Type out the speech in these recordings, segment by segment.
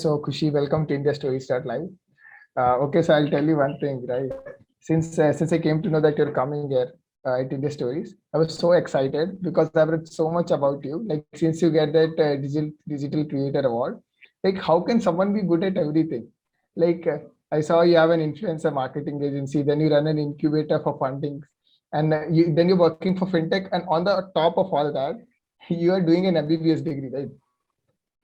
so Khushi, welcome to Indianstories.live. Okay, so I'll tell you one thing, right? Since I came to know that you're coming here at India Stories, I was so excited because I've read so much about you. Like since you get that digital creator award, like how can someone be good at everything? Like I saw you have an influencer marketing agency, then you run an incubator for funding, and then you're working for fintech, and on the top of all that, you are doing an MBBS degree, right?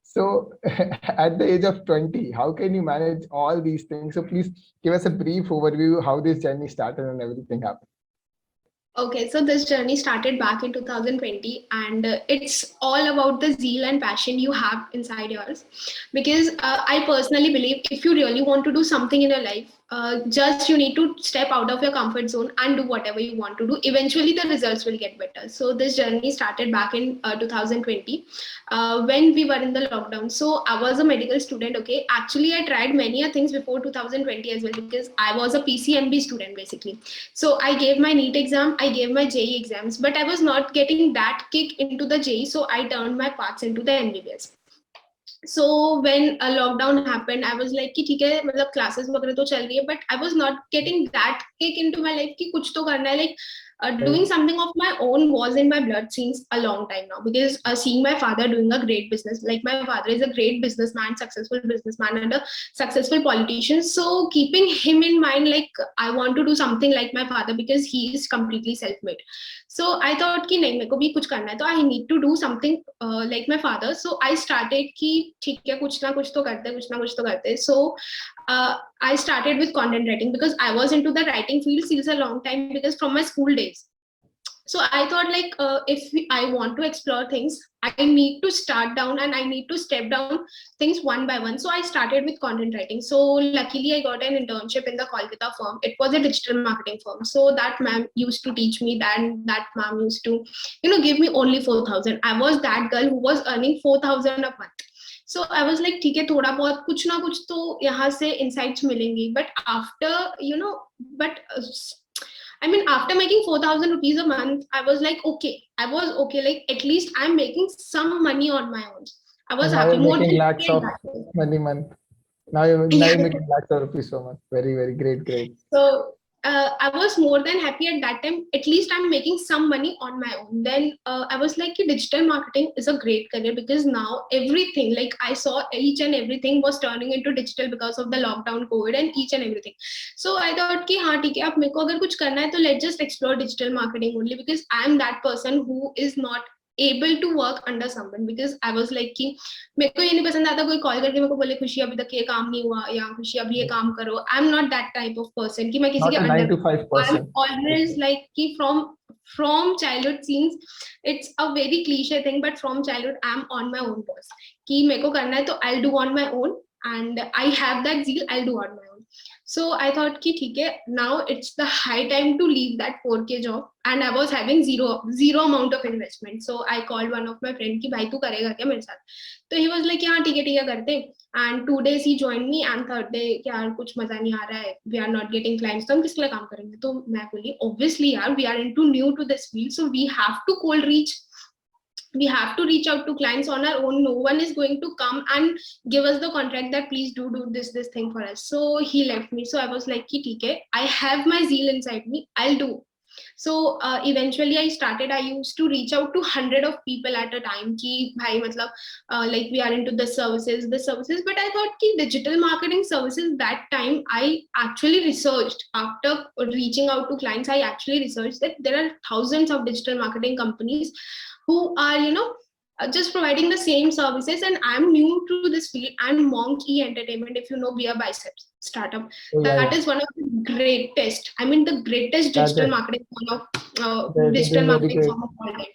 So, at the age of 20, how can you manage all these things? So, please give us a brief overview how this journey started and everything happened. Okay, so this journey started back in 2020, and it's all about the zeal and passion you have inside yours. Because I personally believe if you really want to do something in your life, just you need to step out of your comfort zone and do whatever you want to do. Eventually, the results will get better. So this journey started back in 2020 when we were in the lockdown. So I was a medical student. Okay, actually, I tried many things before 2020 as well because I was a PCMB student basically. So I gave my NEET exam, I gave my JEE exams, but I was not getting that kick into the JEE, so I turned my paths into the MBBS. So when a lockdown happened, I was like कि ठीक है मतलब classes वगैरह तो चल रही है, but I was not getting that kick into my life कि कुछ तो करना है. Like doing something of my own was in my blood since a long time now, because seeing my father doing a great business, like my father is a great businessman, successful businessman and a successful politician. So keeping him in mind, like I want to do something like my father because he is completely self-made. So I thought कि नहीं मेरे को भी कुछ करना है, तो I need to do something like my father. So I started कि ठीक है कुछ ना कुछ तो करते हैं, कुछ ना कुछ तो करते हैं. So I started with content writing because I was into the writing field since a long time because from my school days. So I thought like I want to explore things, I need to start down and I need to step down things one by one. So I started with content writing. So luckily I got an internship in the Kolkata firm. It was a digital marketing firm. So that ma'am used to teach me that, and that ma'am used to, give me only 4,000. I was that girl who was earning 4,000 a month. So I was like, ठीक है थोड़ा बहुत कुछ ना कुछ तो यहाँ से insights मिलेंगी. But after, I mean, after making 4,000 rupees a month, I was like, okay, like at least I'm making some money on my own. I was happy. Now you're making lakhs of money month. Now you're making lakhs of rupees per month. Very, very great. So I was more than happy at that time. At least I'm making some money on my own. Then I was like, digital marketing is a great career because now everything, like I saw each and everything was turning into digital because of the lockdown, COVID, and each and everything. So I thought कि हाँ ठीक है अब मेरे को अगर कुछ करना है तो let's just explore digital marketing only because I'm that person who is not able to work under someone, because I was like कि मेरे को ये नहीं पसंद आता कोई कॉल करके मेरे को बोले खुशी अभी तक ये काम नहीं हुआ या खुशी अभी ये काम करो. आई am not that type of person कि मैं किसी के under. 9 to 5 I am always like कि from childhood since it's a very cliche thing, but from childhood I'm on my own boss कि मेरे को करना है तो I'll do on my own and I have that zeal, I'll do on my own. So I thought कि ठीक है now it's the high time to leave that 4K job, and I was having zero amount of investment. So I called one of my friend कि भाई तू करेगा क्या मेरे साथ. तो he was like हाँ ठीक है करते. And 2 days he joined me and third day कि यार कुछ मजा नहीं आ रहा है, we are not getting clients, तो हम किसके लिए काम करेंगे. तो मैं बोली obviously यार we are new to this field, so we have to cold reach. We have to reach out to clients on our own. No one is going to come and give us the contract that please do this thing for us. So he left me. So I was like ठीक है, I have my zeal inside me, I'll do. So eventually I used to reach out to 100 of people at a time कि भाई मतलब like we are into the services, but I thought कि digital marketing services, that time I actually researched after reaching out to clients. I actually researched that there are thousands of digital marketing companies who are just providing the same services, and I'm new to this field. I'm Monk Entertainment, if you know Beer Biceps startup. That is one of the greatest, I mean the greatest digital marketing form of digital marketing form of all time.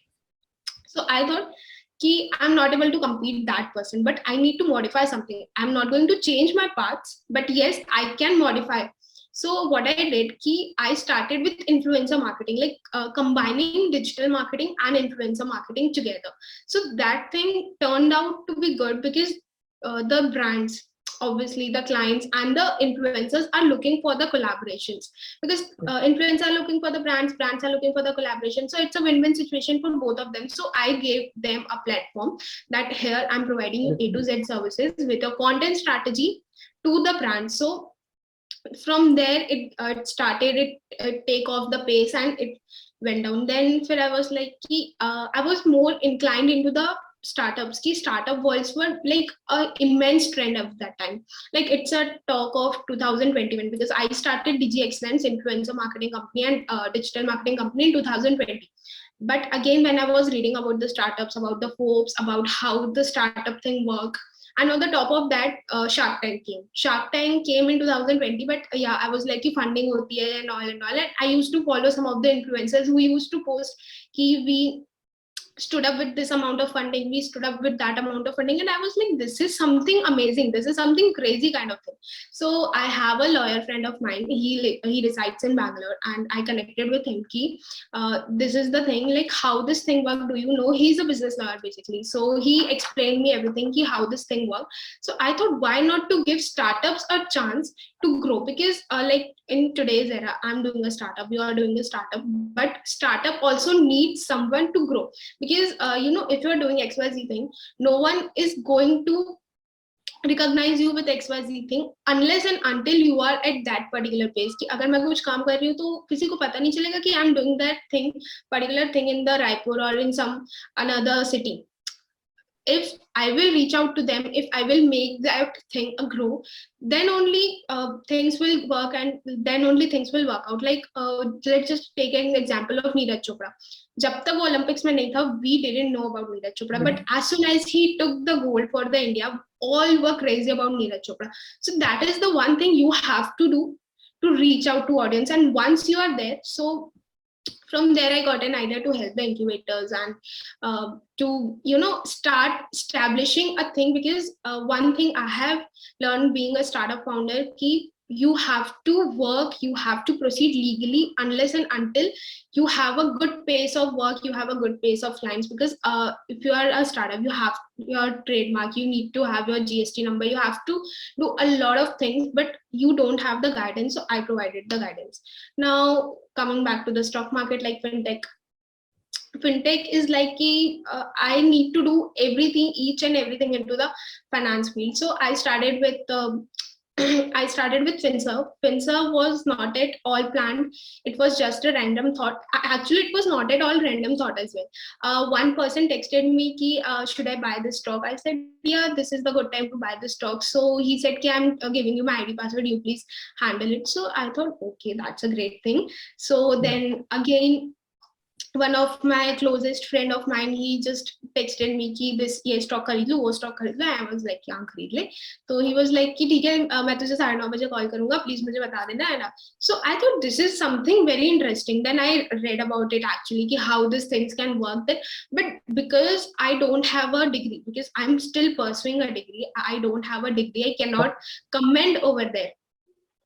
So I thought कि I'm not able to compete that person, but I need to modify something. I'm not going to change my paths, but yes, I can modify. So what I did कि I started with influencer marketing, like combining digital marketing and influencer marketing together. So that thing turned out to be good because the brands, obviously the clients and the influencers are looking for the collaborations, because influencers are looking for the brands are looking for the collaboration. So it's a win-win situation for both of them. So I gave them a platform that here I'm providing you A to Z services with a content strategy to the brand. So from there it started, it take off the pace and it went down. Then I was like I was more inclined into the startups. Startup worlds were like an immense trend of that time. Like it's a talk of 2021, because I started DigiXlance influencer marketing company and digital marketing company in 2020. But again, when I was reading about the startups, about the hopes, about how the startup thing work, and on the top of that, Shark Tank came. Shark Tank came in 2020, but yeah, I was like, funding hoti hai and all and all. And I used to follow some of the influencers who used to post ki we stood up with this amount of funding, we stood up with that amount of funding, and I was like, this is something amazing, this is something crazy kind of thing. So I have a lawyer friend of mine, he resides in Bangalore, and I connected with him ki this is the thing, like how this thing works, do you know? He's a business lawyer basically, so he explained me everything ki how this thing works. So I thought, why not to give startups a chance to grow? Because like in today's era, I'm doing a startup, you are doing a startup, but startup also needs someone to grow. Because if you're doing XYZ thing, no one is going to recognize you with XYZ thing unless and until you are at that particular pace. कि अगर मैं कुछ काम कर रही हूँ तो किसी को पता नहीं चलेगा कि I'm doing that thing, particular thing in the Raipur or in some another city. If I will reach out to them, if I will make that thing a grow, then only things will work, and then only things will work out. Like let's just take an example of Neeraj Chopra. जब तक वो Olympics में नहीं था, we didn't know about Neeraj Chopra. But as soon as he took the gold for the India, all were crazy about Neeraj Chopra. So that is the one thing you have to do to reach out to audience. And once you are there, so from there I got an idea to help the incubators and to start establishing a thing. Because one thing I have learned being a startup founder, ki you have to work, you have to proceed legally unless and until you have a good pace of work, you have a good pace of clients. Because if you are a startup, you have your trademark, you need to have your GST number, you have to do a lot of things, but you don't have the guidance. So I provided the guidance. Now coming back to the stock market, like fintech is like I need to do everything, each and everything into the finance field. So I started with FinServe. FinServe was not at all planned. It was just a random thought. Actually, it was not at all random thought as well. One person texted me ki, should I buy this stock? I said, yeah, this is the good time to buy the stock. So he said, ki, I'm giving you my ID password, you please handle it. So I thought, okay, that's a great thing. So then again, one of my closest friend of mine, he just texted me कि this ये stock खरीद लो, वो stock खरीद लो. I was like यहाँ खरीद ले. So he was like कि ठीक है, मैं तुझे 9:30 बजे call करूँगा, please मुझे बता देना, है ना. So I thought this is something very interesting. Then I read about it actually कि how these things can work. Then, but because I don't have a degree, because I'm still pursuing a degree, I don't have a degree, I cannot comment over there.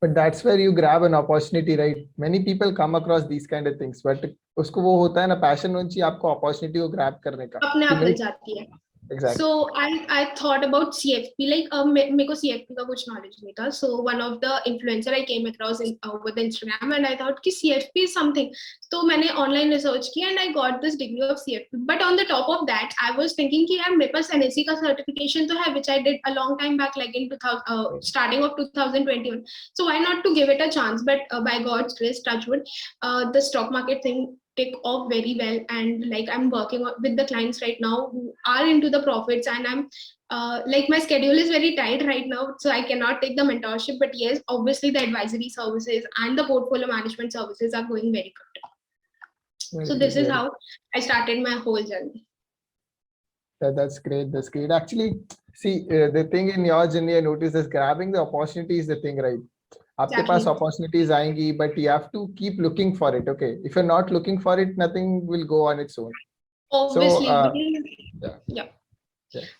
But that's where you grab an opportunity, right? Many people come across these kind of things, but उसको वो होता है ना, passion होनी चाहिए आपको opportunity को grab करने का. अपने आप मिल जाती है. Exactly. So I thought about CFP. Like मेरे को CFP का कुछ knowledge नहीं था. So one of the influencer I came across over the Instagram, and I thought कि CFP is something. तो मैंने online research किया and I got this degree of CFP. But on the top of that, I was thinking कि यार मेरे पास NSE का certification तो है, which I did a long time back, like in 2000, starting of 2021. So why not to give it a chance? But by God's grace, touch wood, the stock market thing take off very well, and like I'm working with the clients right now who are into the profits, and I'm like my schedule is very tight right now, so I cannot take the mentorship. But yes, obviously the advisory services and the portfolio management services are going very good. So this is how I started my whole journey. That's great. That's great. Actually, see, the thing in your journey, I noticed is grabbing the opportunity is the thing, right? आपके पास opportunities आएंगी, but you have to keep looking for it. Okay, if you're not looking for it, nothing will go on its own. Obviously, so, yeah.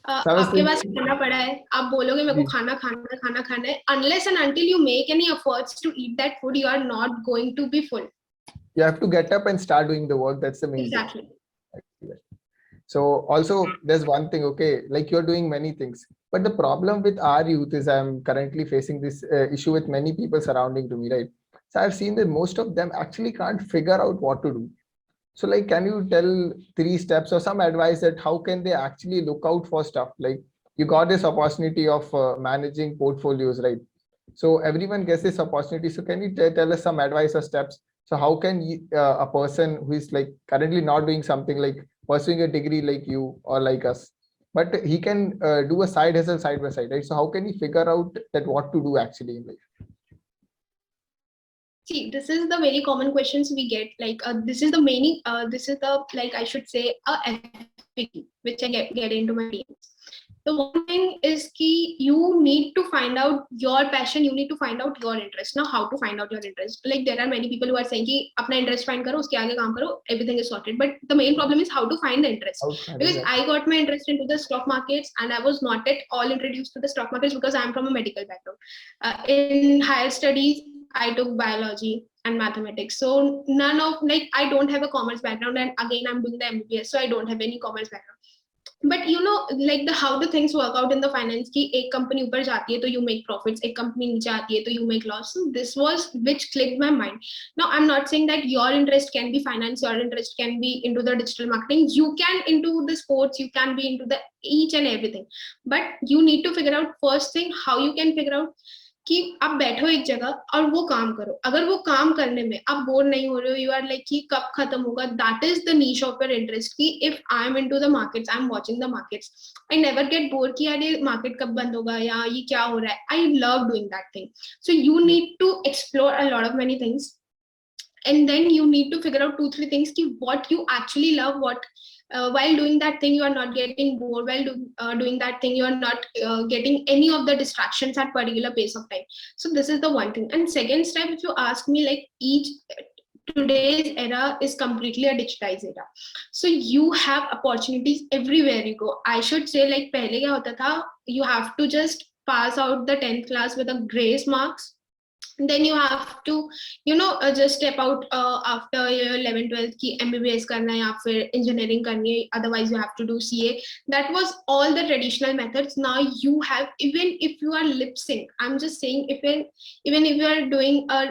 आपके पास खाना पड़ा है, आप बोलोगे मेरे को खाना है. Unless and until you make any efforts to eat that food, you are not going to be full. You have to get up and start doing the work. That's the main thing. Exactly. So also there's one thing, okay, like you're doing many things, but the problem with our youth is I'm currently facing this issue with many people surrounding to me, right? So I've seen that most of them actually can't figure out what to do. So like, can you tell 3 steps or some advice that how can they actually look out for stuff? Like you got this opportunity of managing portfolios, right? So everyone gets this opportunity. So can you tell us some advice or steps? So how can a person who is like currently not doing something like pursuing a degree like you or like us, but he can do a side hustle side by side, right? So how can he figure out that what to do actually in life? See, this is the very common questions we get. Like, this is the meaning. This is the, like, I should say, FAQ, which I get into my DMs. The one thing is ki you need to find out your passion. You need to find out your interest. Now, how to find out your interest? Like, there are many people who are saying ki apna interest find karo, uske aage kaam karo, everything is sorted. But the main problem is how to find the interest. Because I got my interest into the stock markets, and I was not at all introduced to the stock markets because I'm from a medical background. In higher studies, I took biology and mathematics. So none of, like, I don't have a commerce background, and again I'm doing the MBBS, so I don't have any commerce background. But you know, like the how the things work out in the finance ki ek company upar jati hai to you make profits, ek company niche aati hai to you make loss. So this was which clicked my mind. Now I'm not saying that your interest can be finance, your interest can be into the digital marketing, you can into the sports, you can be into the each and everything, but you need to figure out first thing how you can figure out कि आप बैठो एक जगह और वो काम करो. अगर वो काम करने में आप बोर नहीं हो रहे हो, यू आर लाइक कि कब खत्म होगा, that is the niche of your interest. कि if I am into the markets, I am watching the markets, I never get bore कि यार ये मार्केट कब बंद होगा या ये क्या हो रहा है. I love doing that thing. So you need to explore a lot of many things, and then you need to figure out 2-3 things ki what you actually love, what while doing that thing you are not getting bored, while doing that thing you are not getting any of the distractions at particular pace of time. So this is the one thing. And second step, if you ask me, like each today's era is completely a digitized era, so you have opportunities everywhere you go. I should say, like pehle kya hota tha, you have to just pass out the 10th class with a grace marks, then you have to, you know, just step out after your 11th 12th ki MBBS karna hai ya fir engineering karni hai, otherwise you have to do CA. That was all the traditional methods. Now you have, even if you are lip sync, I'm just saying, even if you are doing a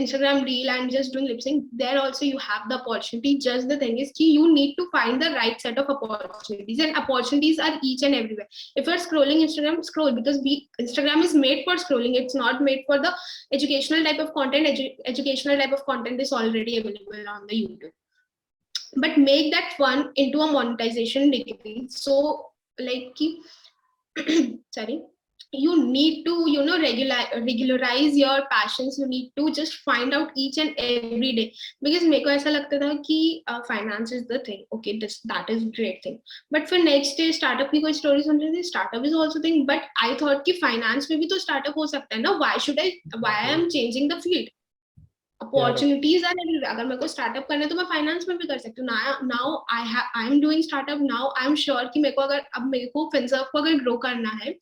Instagram reel and just doing lip sync, there also you have the opportunity. Just the thing is ki you need to find the right set of opportunities, and opportunities are each and everywhere. If you're scrolling Instagram, scroll, because Instagram is made for scrolling, it's not made for the educational type of content. Educational type of content is already available on the YouTube, but make that fun into a monetization degree. So like sorry, you need to, you know, regularize your passions. You need to just find out each and every day. Because मेरे को ऐसा लगता था कि finance is the thing, okay, that is great thing, but for next day startup की कोई story सुन रही थी, startup is also thing, but I thought कि finance में भी तो startup हो सकता है ना. Why I am changing the field? Opportunities are everywhere. अगर मेरे को स्टार्टअप करना है तो मैं फाइनेंस में भी कर सकती हूँ. Now I am doing startup. Now I am sure कि मेरे को अगर अब मेरे को फिनसर्व को अगर ग्रो करना है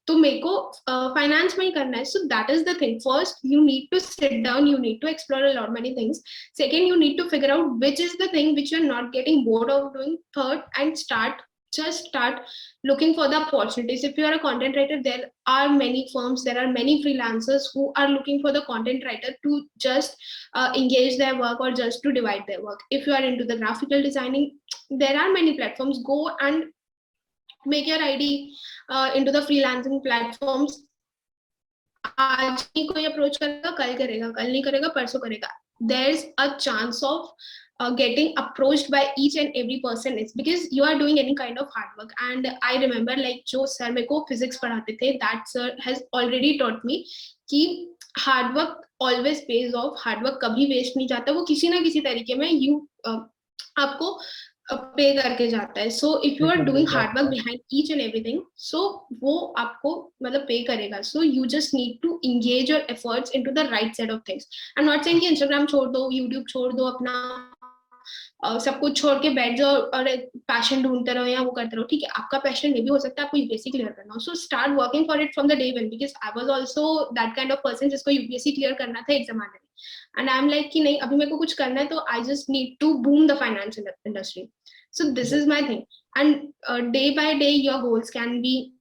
तो मेरे को फाइनेंस में ही करना है. So that is the thing. First you need to sit down, you need to explore a lot many things. Second, you need to figure out which is the thing which you are not getting bored of doing. Third, and start looking for the opportunities. If you are a content writer, there are many firms, there are many freelancers who are looking for the content writer to just engage their work or just to divide their work. If you are into the graphical designing, there are many platforms. Go and make your ID into the freelancing platforms. आज ही कोई approach करेगा, कल करेगा, कल नहीं करेगा, परसों करेगा. There's a chance of getting approached by each and every person. It's because you are doing any kind of hard work. And I remember, like जो sir मेरे को physics पढ़ाते थे, that sir has already taught me कि hard work always pays off. hard work कभी waste नहीं जाता, वो किसी ना किसी तरीके में आपको पे करके जाता है. So if you are doing hard work behind each and everything, so वो आपको मतलब पे करेगा. So you just need to engage your efforts into the right set of things. I am not saying कि Instagram छोड़ दो, YouTube छोड़ दो, अपना सब कुछ छोड़ के बैठ जाओ और पैशन ढूंढते रहो या वो करते रहो. ठीक है, आपका पैशन ये भी हो सकता है, आपको यूपीएससी क्लियर करना हो. So start working for it from the day one. Because I was also that kind of person जिसको यूपीएससी क्लियर करना था एग्जाम आने में. एंड आई एम लाइक कि नहीं, अभी मेरे को कुछ करना है तो I just need to boom the finance industry. So this is my thing. And day by day, your goals can be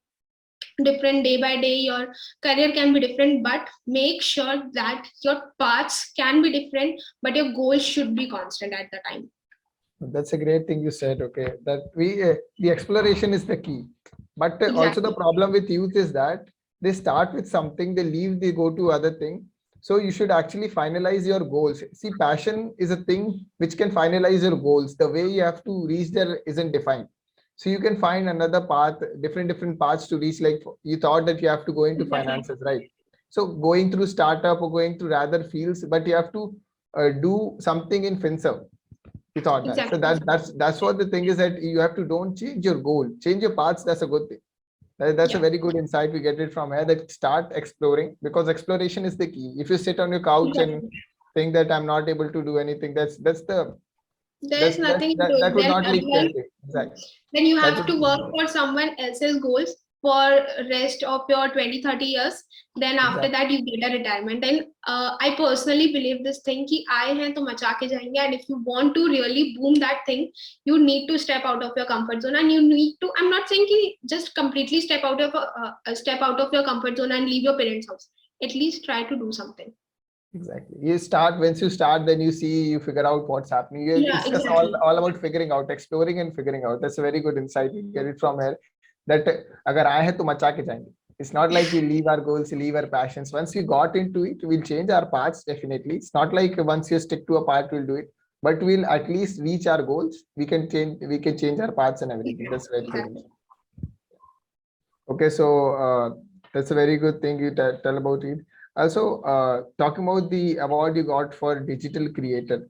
different. Day by day, your career can be different, but make sure that your paths can be different, but your goals should be constant at the time. That's a great thing you said. Okay, that the exploration is the key, but also the Exactly. problem with youth is that they start with something, they leave, they go to other thing. So you should actually finalize your goals. See, passion is a thing which can finalize your goals. The way you have to reach there isn't defined. So you can find another path, different paths to reach. Like you thought that you have to go into Exactly. finances, right? So going through startup or going through rather fields, but you have to do something in FinServ. You thought that. So Exactly. that's what the thing is, that you have to don't change your goal, change your paths. That's a good thing. That's a Yeah. very good insight. We get it from here, that start exploring, because exploration is the key. If you sit on your couch and Exactly. think that I'm not able to do anything, There is nothing in that doing. would Then not lead to otherwise, anything. Exactly. then you That have to work would for someone else's goals for rest of your 20-30 years. Then after exactly that you get a retirement. And I personally believe this thing ki aaye hain to macha ke jayenge, and if you want to really boom that thing, you need to step out of your comfort zone, and you need to, I'm not saying ki just completely step out of your comfort zone and leave your parents house. At least try to do something. exactly. You start, once you start, then you see, you figure out what's happening. Yeah, It's just exactly. all about figuring out, exploring and figuring out. That's a very good insight. We get it from here. That agar aaye hai to macha ke jayenge. It's not like we leave our goals, leave our passions. Once we got into it, we'll change our paths definitely. It's not like once you stick to a path, we'll do it, but we'll at least reach our goals. We can change our paths and everything. That's very good. Exactly. Okay, so that's a very good thing you tell about it. Also, talking about the award you got for digital creator,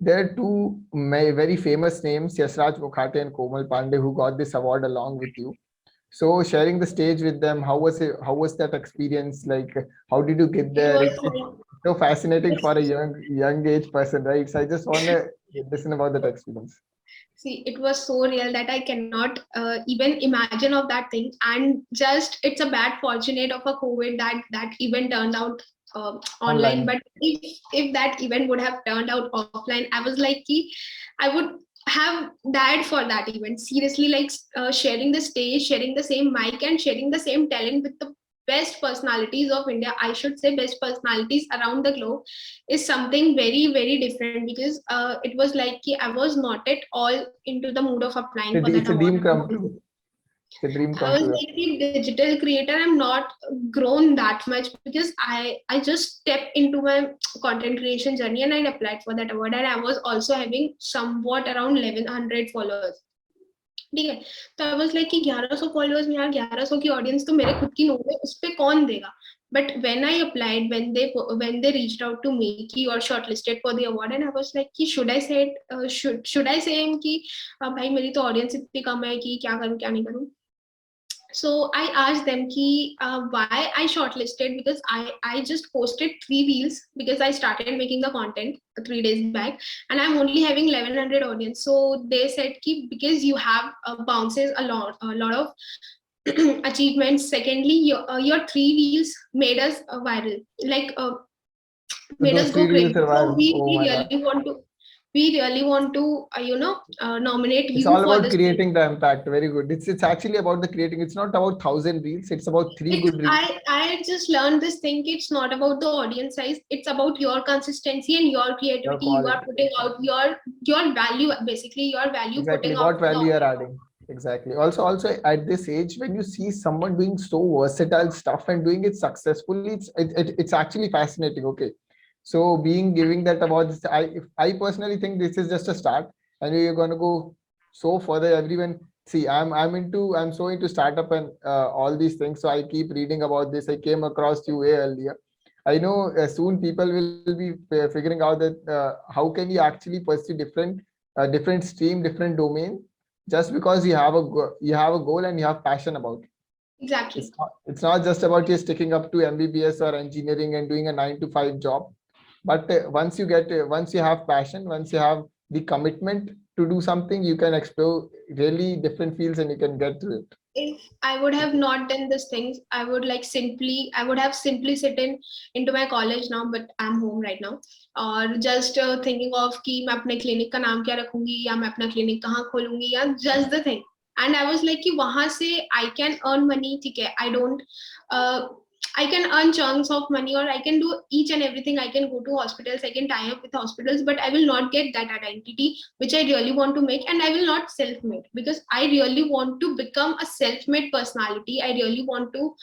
there are two very famous names, Yasraj Mukhate and Komal Pandey, who got this award along with you. So, sharing the stage with them, how was it? How was that experience? Like, how did you get It there? was It's like, so fascinating for a young age person, right? So, I just want to listen about that experience. see, it was so real that I cannot even imagine of that thing. And just it's a bad fortunate of a COVID that that event turned out online. Online. But if that event would have turned out offline, I was like, I would have died for that event. Seriously, like sharing the stage, sharing the same mic, and sharing the same talent with the best personalities of India. I should say best personalities around the globe is something very very different, because it was like I was not at all into the mood of applying for that It's a award. dream come true. It's a dream I come was true. like the digital creator. I'm not grown that much, because I just stepped into my content creation journey and I applied for that award, and I was also having somewhat around 1100 followers. ठीक है. तो I was like कि 1100 followers में यार 1100 की audience तो मेरे खुद की नोट है, उस पे कौन देगा. But when I applied, when they reached out to me कि you are shortlisted for the award, and I was like कि should I say it, should I say him कि भाई मेरी तो ऑडियंस इतनी कम है कि क्या करूं क्या नहीं करूं. So I asked them ki, why I shortlisted, because I just posted 3 reels, because I started making the content 3 days back, and I'm only having 1100 audience. So they said ki because you have bounces a lot of achievements. Secondly, your 3 reels made us viral, like So made those us three go reels crazy. So survive. Oh my God. we really want to nominate It's you all for about this. creating the impact. Very good. It's actually about the creating. It's not about 1,000 reels. It's about three It's good reels. I just learned this thing. It's not about the audience size. It's about your consistency and your Your creativity. You are quality. putting out your value, basically your value, Exactly. putting out What to the value you're audience. adding. Exactly. Also at this age, when you see someone doing so versatile stuff and doing it successfully, it's actually fascinating. Okay. So being giving that award, I personally think this is just a start, and we're gonna go so further. Everyone, see, I'm so into startup and all these things. So I keep reading about this. I came across you way earlier. I know soon people will be figuring out that how can you actually pursue different stream, different domain, just because you have a goal and you have passion about it. Exactly. It's not just about you sticking up to MBBS or engineering and doing a 9 to 5 job. But once you have passion, once you have the commitment to do something, you can explore really different fields and you can get through it. if I would have not done these things, I would have simply sit into my college now, but I'm home right now. और just thinking of कि मैं अपने clinic का नाम क्या रखूंगी या मैं अपना clinic कहाँ खोलूंगी या just the thing. And I was like कि वहां से I can earn money, ठीक है? Uh, I can earn chunks of money, or I can do each and everything. I can go to hospitals, I can tie up with hospitals, but I will not get that identity which I really want to make, and I will not self-made because I really want to become a self-made personality. I really want to,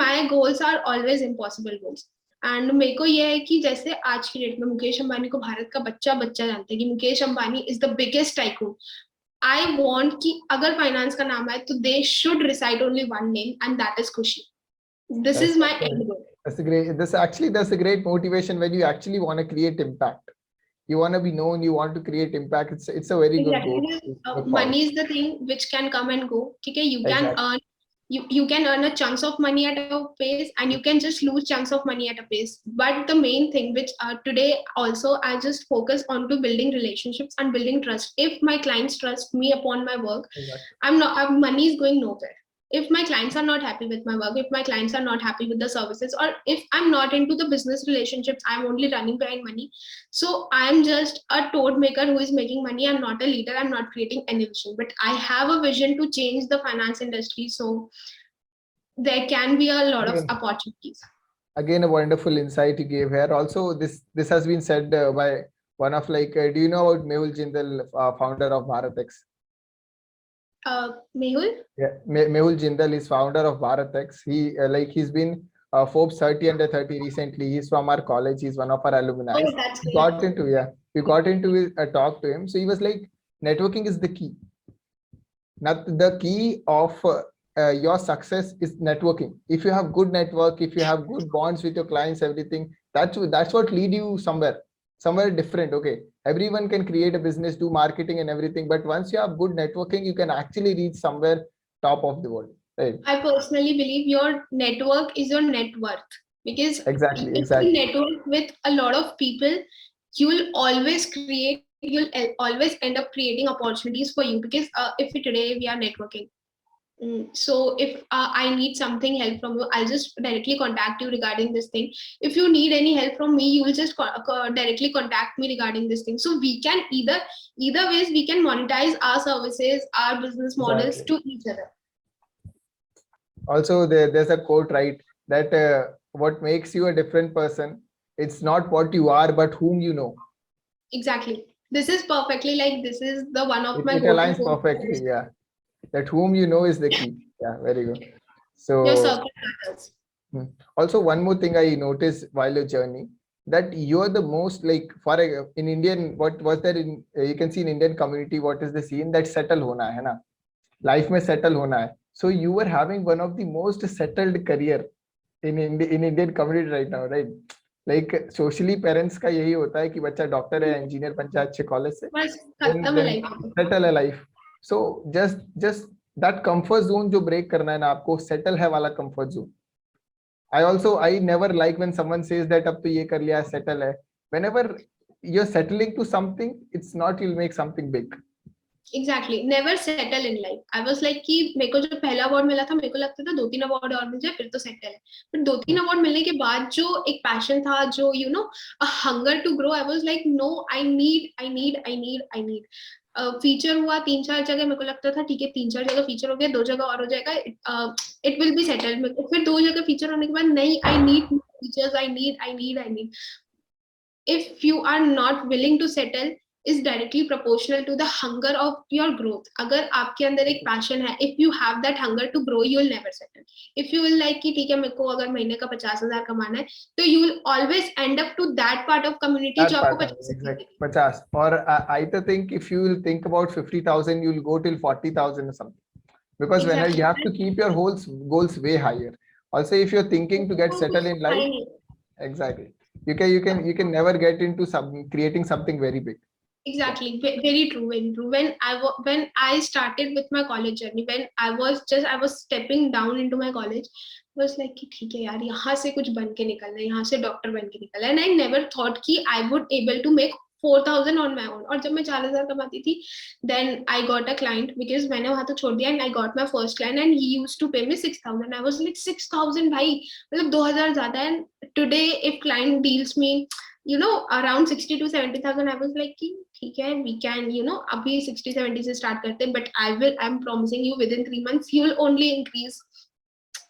my goals are always impossible goals. And मेरे को ये है कि जैसे आज की date में मुकेश अंबानी को भारत का बच्चा बच्चा जानते हैं कि Mukesh Ambani is the biggest tycoon. I want कि अगर फाइनेंस का नाम है तो they should reside only one name and that is Khushi. This is my end goal. That's a great motivation when you actually want to create impact. You want to be known, you want to create impact. It's a very good goal. Money is the thing which can come and go. Okay, you can earn you can earn a chunks of money at a pace, and you can just lose chunks of money at a pace. But the main thing which today also I just focus on to building relationships and building trust. If my clients trust me upon my work, money is going nowhere. If my clients are not happy with my work, if my clients are not happy with the services, or if I'm not into the business relationships, I'm only running behind money. So I'm just a toad maker who is making money. I'm not a leader. I'm not creating any vision, but I have a vision to change the finance industry. So there can be a lot of opportunities. Again, a wonderful insight you gave here. Also, this has been said by one of do you know about Mehul Jindal, founder of BharatX? Mehul? Yeah, Mehul Jindal is founder of BharatX. He's been Forbes 30 under 30 recently. He's from our college. He's one of our alumni. Oh, that's great. We got into a talk to him. So he was like, networking is the key. Now the key of your success is networking. If you have good network, if you have good bonds with your clients, everything, that's what lead you somewhere different. Okay, everyone can create a business, do marketing and everything, but once you have good networking, you can actually reach somewhere top of the world, right? I personally believe your network is your net worth, because exactly if you network with a lot of people, you'll always end up creating opportunities for you. Because if today we are networking, so if I need something help from you, I'll just directly contact you regarding this thing. If you need any help from me, you will just directly contact me regarding this thing. So we can either ways we can monetize our services, our business models to each other. Also, there's a quote, right, that what makes you a different person, it's not what you are, but whom you know. Exactly. This is perfectly this is the one of my it aligns perfectly. Yeah, that whom you know is the key. Yeah, very good. So your circle matters. Also, one more thing I noticed while your journey, that you're the most in Indian, what was there in you can see in Indian community, what is the scene that settle hona hai na, life mein settle hona hai. So you were having one of the most settled career in Indian community right now, right? Like socially parents का यही होता है कि बच्चा doctor है, engineer बन जाए अच्छे कॉलेज से, settle है life. So just that comfort zone जो break करना है ना आपको, settle है वाला comfort zone. I never like when someone says that अब तो ये कर लिया, settle है. Whenever you're settling to something, it's not you'll make something big. Exactly. Never settle in life. I was like कि मेरे को जो पहला अवार्ड मिला था, मेरे को लगता था 2-3 अवार्ड और मिल जाए फिर तो सेटल है. पर 2-3 अवार्ड मिलने के बाद जो एक पैशन था, जो a hunger to grow, I was like no, I need. Feature हुआ 3-4 जगह, मेरे को लगता था ठीक है 3-4 जगह फीचर हो गया, 2 जगह और हो जाएगा, इट विल बी सेटल. फिर 2 जगह फीचर होने के बाद नहीं, I need features, I need. If you are not willing to settle, is directly proportional to the hunger of your growth. अगर आपके अंदर एक passion है, if you have that hunger to grow, you will never settle. If you will like कि ठीक है मेरे को अगर महीने का 50,000 कमाना है, तो you will always end up to that part of community जो आपको 50. Or I think if you will think about 50,000, you will go till 40,000 or something. Because when you have to keep your goals way higher. Also, if you're thinking to get settled in life, exactly, you can never get into creating something very big. Exactly, very true. When I started with my college journey, when I was stepping down into my college, I was like कि ठीक है यार, यहाँ से कुछ बन के निकलना है, यहाँ से डॉक्टर बन के निकलना है. And I never thought कि I would able to make 4,000 on my own. और जब मैं 4,000 कमाती थी, then I got a client because मैंने वहाँ तो छोड़ दिया and I got my first client and he used to pay me 6,000. I was like 6,000 भाई, मतलब 2,000 ज़्यादा है. And today if client deals me, you know, around 60 to 70,000, I was like कि ठीक है, we can, you know, अभी 60-70 से start करते हैं, but I'm promising you within 3 months you will only increase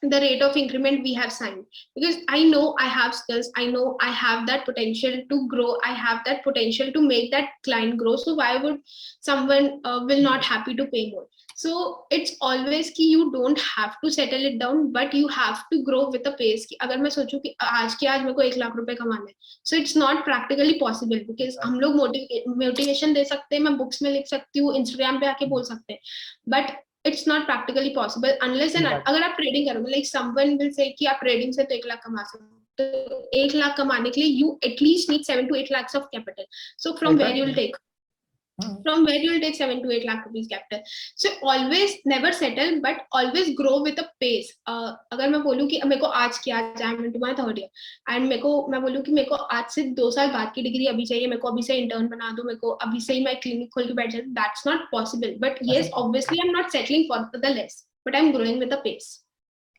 the rate of increment we have signed, because I know I have skills, I know I have that potential to grow, I have that potential to make that client grow. So why would someone will not happy to pay more? So it's always कि you don't have to settle it down, but you have to grow with a pace. कि अगर मैं सोचूं कि आज के आज मेरे को 1 लाख रुपए कमाना है, so it's not practically possible, because हम लोग मोटिवेशन दे सकते हैं, मैं बुक्स में लिख सकती हूँ, इंस्टाग्राम पे आके बोल सकते हैं, but it's not practically possible unless and अगर आप ट्रेडिंग करोगे, like someone will say कि आप ट्रेडिंग से तो 1 लाख कमा सकते हो, तो 1 लाख कमाने के लिए you at least need 7 to 8 lakhs of capital. So from where you'll take 7 to 8 lakh rupees capital. So always never settle, but always grow with a pace. अगर मैं बोलूँ कि मेरे को आज की आज I'm into my third year and मैं बोलूँ कि मेरे को आज से 2 साल बाद की डिग्री अभी चाहिए, मेरे को अभी से इंटर्न बना दो, मेरे को अभी से ही मैं क्लिनिक खोल के बैठ जाऊँ, that's not possible. But yes, obviously I'm not settling for the less, but I'm growing with a pace.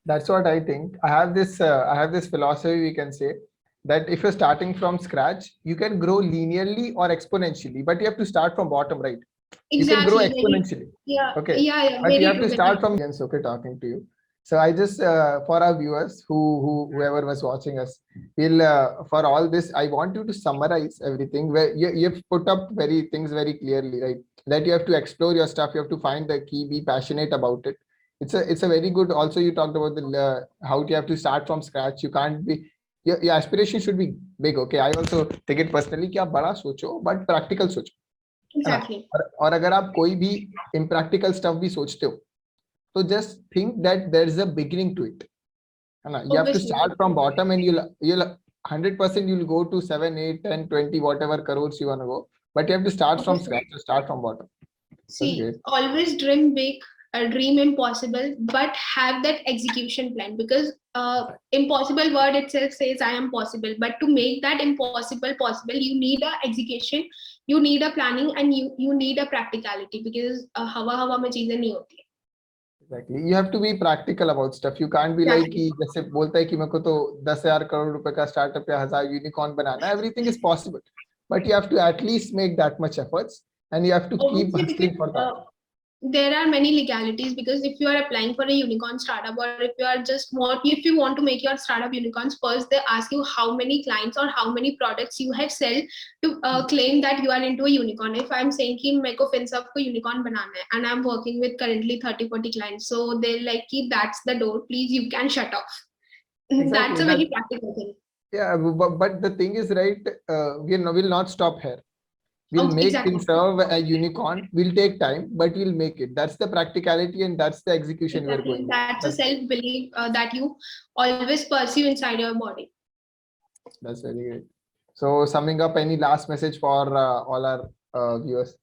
That's what I think. I have this philosophy, we can say, that if you're starting from scratch, you can grow linearly or exponentially, but you have to start from bottom, right? Exactly. You can grow exponentially. Yeah. Okay. Yeah. But you have to start from again. Okay, talking to you. So I just for our viewers whoever was watching us, will for all this, I want you to summarize everything. Where you've put up things very clearly, right? That you have to explore your stuff. You have to find the key, be passionate about it. It's a very good. Also, you talked about the how you have to start from scratch. You can't be. Your aspiration should be big. Okay, I also take it personally कि आप बड़ा सोचो, but practical सोचो. Exactly. और अगर आप कोई भी impractical stuff भी सोचते हो, तो just think that there is a beginning to it. है ना? You have to start from bottom and you'll 100% you'll go to 7, 8, 10, 20, whatever crores you want to go. But you have to start from scratch. So start from bottom. See, always dream big, dream impossible, but have that execution plan, because impossible word itself says I am possible, but to make that impossible possible, you need a execution, you need a planning, and you need a practicality, because हवा में चीजें नहीं होती है. Exactly. You have to be practical about stuff. You can't be like कि जैसे बोलता है कि मेरे को तो 10,000 करोड़ रुपए का स्टार्टअप या 1,000 यूनिकॉर्न बनाना है. Everything is possible, but you have to at least make that much efforts, and you have to keep hustling for that. There are many legalities, because if you are applying for a unicorn startup, or if you want to make your startup unicorns, first they ask you how many clients or how many products you have sell to claim that you are into a unicorn. If I'm saying कि मेरे को FinServ को unicorn बनाना है and I'm working with currently 30-40 clients, so they're like कि that's the door, please you can shut off. Exactly. That's a very practical thing. Yeah, but the thing is, right, we'll not stop here. We'll make FinServ a unicorn. We'll take time, but we'll make it. That's the practicality and that's the execution we're going. That's a self-belief that you always pursue inside your body. That's very good. So summing up, any last message for all our viewers?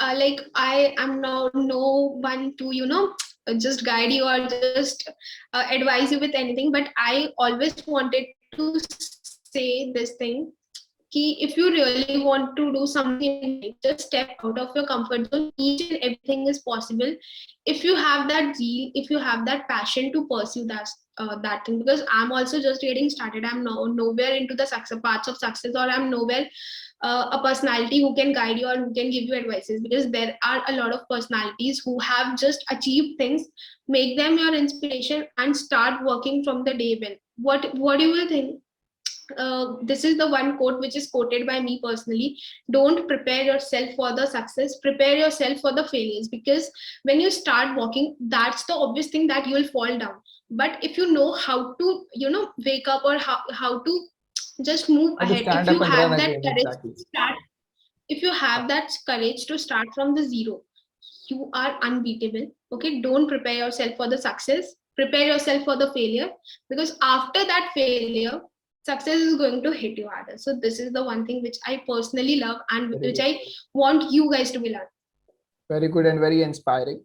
Like I am now no one to, just guide you or just advise you with anything, but I always wanted to say this thing. If you really want to do something, just step out of your comfort zone. Each and everything is possible if you have that zeal, if you have that passion to pursue that thing. Because I'm also just getting started. I'm nowhere into the parts of success, or I'm nowhere a personality who can guide you or who can give you advices, because there are a lot of personalities who have just achieved things. Make them your inspiration and start working from the day one. What do you think? This is the one quote which is quoted by me personally. Don't prepare yourself for the success, prepare yourself for the failures, because when you start walking, that's the obvious thing that you will fall down. But if you know how to wake up, or how to just move ahead, if you have that courage to start, if you have that courage to start from the zero, you are unbeatable. Okay, don't prepare yourself for the success, prepare yourself for the failure, because after that failure, success is going to hit you harder. So this is the one thing which I personally love and which I want you guys to be learned. Very good and very inspiring.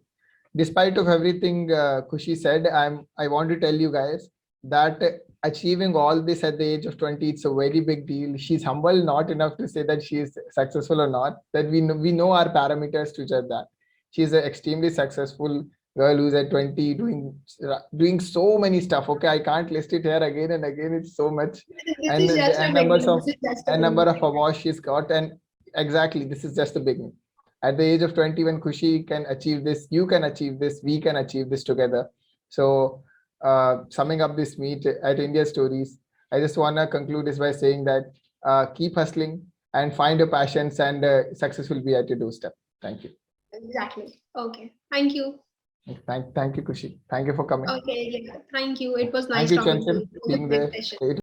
Despite of everything Khushi said, I want to tell you guys that achieving all this at the age of 20, it's a very big deal. She's humble not enough to say that she is successful or not, that we know our parameters to judge that. She's an extremely successful girl who's at 20 doing so many stuff. Okay, I can't list it here again and again. It's so much. This And is just a beginning. This is just a number of beginning. awards she's got. And exactly, this is just the beginning. At the age of 20, when Khushi can achieve this, you can achieve this, we can achieve this together. So summing up this meet at India Stories, I just want to conclude this by saying that keep hustling and find your passions, and success will be at your doorstep. Thank you. Exactly. Okay. Thank you. Thank you, Khushi. Thank you for coming. Okay. Yeah. Thank you. It was Thank nice you, talking to Chanchal, you. It was a being great there. session. It